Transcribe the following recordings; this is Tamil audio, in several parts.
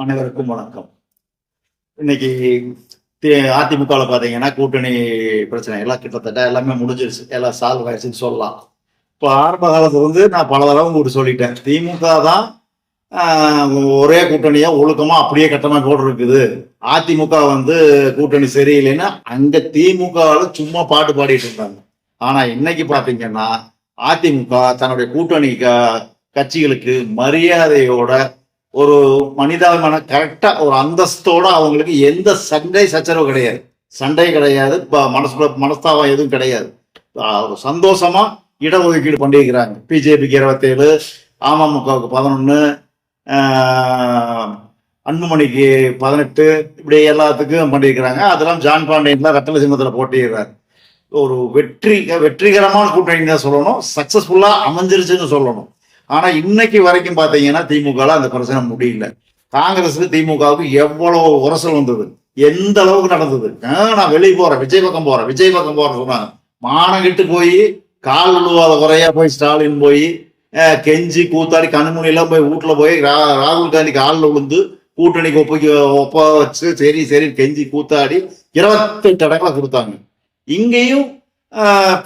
அனைவருக்கும் வணக்கம். இன்னைக்கு அதிமுகவில் பார்த்தீங்கன்னா கூட்டணி பிரச்சனை எல்லாம் கிட்டத்தட்ட எல்லாமே முடிஞ்சிருச்சு, எல்லாம் சால்வ் ஆயிடுச்சுன்னு சொல்லலாம். இப்போ ஆரம்ப காலத்துல நான் பல தடவை உங்களுக்கு சொல்லிட்டேன், திமுக தான் ஒரே கூட்டணியா ஒழுக்கமா அப்படியே கட்டமைப்போடு இருக்குது. அதிமுக கூட்டணி சரியில்லைன்னா அங்க திமுகவில் சும்மா பாட்டு பாடிட்டு இருந்தாங்க. ஆனா இன்னைக்கு பாத்தீங்கன்னா அதிமுக தன்னுடைய கூட்டணி கட்சிகளுக்கு மரியாதையோட ஒரு மனிதாபிமான கரெக்டா ஒரு அந்தஸ்தோட அவங்களுக்கு எந்த சண்டை சச்சரவு கிடையாது, மனஸ்தாபம் எதுவும் கிடையாது. ஒரு சந்தோஷமா இடஒதுக்கீடு பண்ணியிருக்கிறாங்க. பிஜேபிக்கு 27, அமமுகவுக்கு 11, அன்புமணிக்கு 18, இப்படி எல்லாத்துக்கும் பண்ணியிருக்கிறாங்க. அதெல்லாம் ஜான் பாண்டியன் தான் ரெட்டலை சின்னத்தில் போட்டிடுறாரு. ஒரு வெற்றிகரமான கூட்டணி தான் சொல்லணும், சக்சஸ்ஃபுல்லா அமைஞ்சிருச்சுன்னு சொல்லணும். ஆனா இன்னைக்கு வரைக்கும் பாத்தீங்கன்னா திமுக அந்த பிரச்சனை முடியல. காங்கிரஸுக்கு திமுகவுக்கு எவ்வளவு உரசல் வந்தது, எந்த அளவுக்கு நடந்தது. நான் வெளியே போறேன், விஜய் பக்கம் போறேன் சொன்னாங்க. மானம் கிட்டு போய் கால் விழுவாத குறையா போய் ஸ்டாலின் போய் கெஞ்சி கூத்தாடி கண்முனி எல்லாம் போய் வீட்டுல போய் ராகுல் காந்தி காலில் விழுந்து கூட்டணிக்கு ஒப்ப வச்சு சரி கெஞ்சி கூத்தாடி 28 இடங்களை கொடுத்தாங்க. இங்கேயும்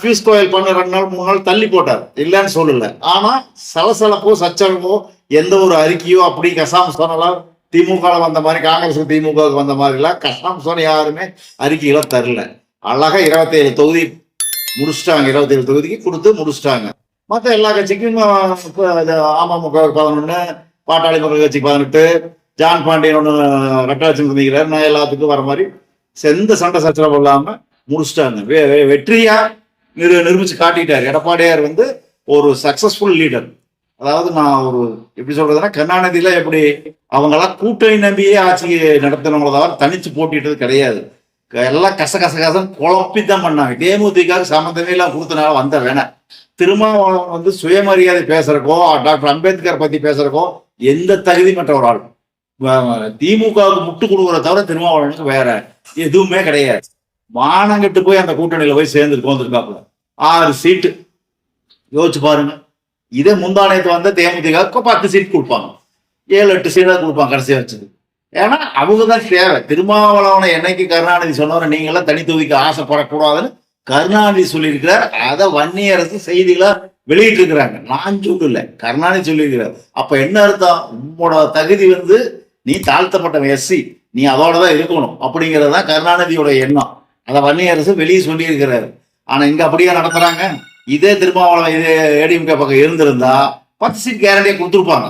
பியூஷ் கோயல் பண்ண 2 நாள் 3 நாள் தள்ளி போட்டார், இல்லைன்னு சொல்லல. ஆனா சலசலப்போ சச்சரவோ எந்த ஒரு அறிக்கையோ அப்படி கசாம் சொன்னலாம் திமுக வந்த மாதிரி காங்கிரஸ் திமுகவுக்கு வந்த மாதிரிலாம் கசாம் சொன்ன யாருமே அறிக்கைகளை தரல. அழகா 27 தொகுதி முடிச்சுட்டாங்க, 27 தொகுதிக்கு கொடுத்து முடிச்சுட்டாங்க. மற்ற எல்லா கட்சிக்கும் அமமுக 11, பாட்டாளி மக்கள் கட்சிக்கு 18, ஜான் பாண்டியன் ஒன்று ரெட்டலட்சம் சந்திக்கிறார். நான் எல்லாத்துக்கும் வர மாதிரி எந்த சண்டை சச்சரவு இல்லாம முடிச்சிட்டாங்க. வெற்றியா நிரூபிச்சு காட்டிட்டார். எடப்பாடியார் ஒரு சக்சஸ்ஃபுல் லீடர். அதாவது நான் ஒரு எப்படி சொல்றதுன்னா, கருணாநிதியில எப்படி அவங்கெல்லாம் கூட்டணி நம்பியே ஆட்சி நடத்தினவங்கள தவிர தனிச்சு போட்டிட்டது கிடையாது. எல்லாம் கசகசம் குழப்பித்தான் பண்ணாங்க. தேமுதிக சம்மந்தமே எல்லாம் கொடுத்தனால வந்த வேணா. திருமாவளவன் சுயமரியாதை பேசுறக்கோ டாக்டர் அம்பேத்கர் பத்தி பேசுறக்கோ எந்த தகுதி மற்ற ஒரு ஆள். திமுகவுக்கு முட்டு கொடுக்குறத தவிர திருமாவளவனுக்கு வேற எதுவுமே கிடையாது. மானங்கட்டு போய் அந்த கூட்டணியில போய் சேர்ந்துருக்கு வந்திருக்காப்புல 6 சீட்டு. யோசிச்சு பாருங்க. இதே முந்தானயத்து தேமுதிக 10 சீட் கொடுப்பாங்க, 7-8 சீட்டா கொடுப்பாங்க கடைசியா வச்சது. ஏன்னா அவங்கதான் தேவை. திருமாவளவனை என்னைக்கு கருணாநிதி சொன்னவரை நீங்க எல்லாம் தனி தொகுதிக்கு ஆசைப்படக்கூடாதுன்னு கருணாநிதி சொல்லியிருக்கிறார். அதை வன்னியரசு செய்திகளா வெளியிட்டு இருக்கிறாங்க. நான் சொல்லல, கருணாநிதி சொல்லியிருக்கிறார். அப்ப என்ன அர்த்தம்? உங்களோட தகுதி நீ தாழ்த்தப்பட்ட எஸ்சி, நீ அதோடதான் இருக்கணும் அப்படிங்கறதுதான் கருணாநிதியோட எண்ணம். அதை வன்னியரசு வெளியே சொல்லி இருக்கிறாரு. ஆனா இங்க அப்படியே நடத்துறாங்க. இதே திருமாவளவன் இதே ஏடிஎம்கே பக்கம் இருந்திருந்தா 10 சீட் கேரண்டியா கொடுத்துருப்பாங்க.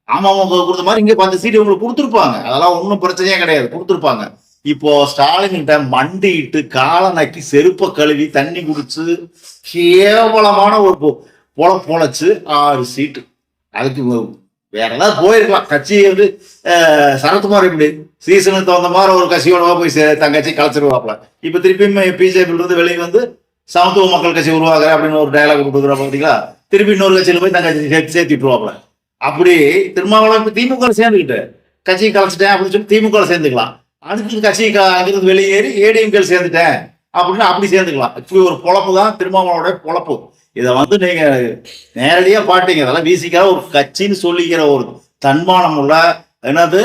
அமமுக கொடுத்த மாதிரி இங்க 10 சீட் உங்களுக்கு கொடுத்துருப்பாங்க. அதெல்லாம் ஒன்றும் பிரச்சனையே கிடையாது, கொடுத்துருப்பாங்க. இப்போ ஸ்டாலின்கிட்ட மண்டிட்டு காலை நக்கி செருப்ப கழுவி தண்ணி குடிச்சு கேவலமான ஒரு பொழைச்சு 6 சீட்டு. அதுக்கு வேற ஏதாவது போயிருக்கலாம். கட்சி சரத்குமார் இப்படி சீசனுக்கு தகுந்த மாதிரி ஒரு கட்சியோட போய் தங்கச்சி கலைச்சிருவாப்ல. இப்ப திருப்பியும் பிஜேபி வெளியே சமத்துவ மக்கள் கட்சி உருவாக்குற அப்படின்னு ஒரு டயலாக் கொடுக்குற பார்த்தீங்களா, திருப்பி இன்னொரு கட்சியில போய் தங்கச்சி சேர்த்துட்டுருவாப்ல. அப்படி திருமாவளவன் திமுக சேர்ந்துக்கிட்டு கட்சியை கலைச்சிட்டேன் அப்படின்னு சொல்லி திமுக சேர்ந்துக்கலாம். அடுத்து கட்சி அங்கிருந்து வெளியேறி ஏடிஎம்கே சேர்ந்துட்டேன் அப்படின்னு அப்படி சேர்ந்துக்கலாம். இப்படி ஒரு பொழப்பு தான் திருமாவளவோட பொழப்பு. இதை நீங்க நேரடியா பாட்டீங்க. அதெல்லாம் வீசிக்காக ஒரு கட்சின்னு சொல்லிக்கிற ஒரு தன்மானம் உள்ள என்னது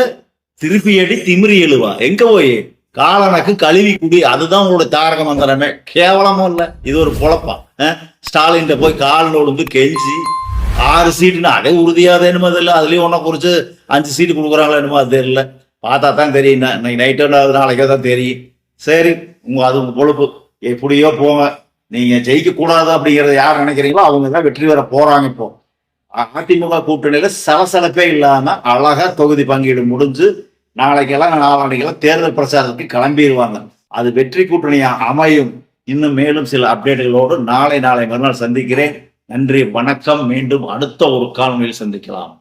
திருப்பி அடி திமிரி எழுவா எங்க போய் காலனுக்கு கழுவி குடி, அதுதான் உங்களுடைய தாரக மந்திரமே. கேவலமும் இல்லை, இது ஒரு பொழப்பா. ஸ்டாலின் போய் காலில் விழுந்து கெஞ்சி 6 சீட்டுன்னு அதே உறுதியாத என்னமோ தெரியல. அதுலயும் ஒன்ன குறிச்சு 5 சீட்டு கொடுக்குறாங்களோ என்னமோ அது தெரியல. பார்த்தா தான் தெரியும், இன்னைக்கு நைட்டோ நாளைக்கோ தான் தெரியும். சரி, அது உங்க பொழப்பு, எப்படியோ போங்க. நீங்க ஜெயிக்க கூடாது அப்படிங்கறத யார் நினைக்கிறீங்களோ அவங்க தான் வெற்றி பெற போறாங்க. இப்போ அதிமுக கூட்டணியில சலசலப்பே இல்லாம அழகா தொகுதி பங்கீடு முடிஞ்சு நாளைக்கெல்லாம் தேர்தல் பிரச்சாரத்துக்கு கிளம்பிடுவாங்க. அது வெற்றி கூட்டணியா அமையும். இன்னும் மேலும் சில அப்டேட்டுகளோடு நாளை மறுநாள் சந்திக்கிறேன். நன்றி, வணக்கம். மீண்டும் அடுத்த ஒரு காணொலியில் சந்திக்கலாம்.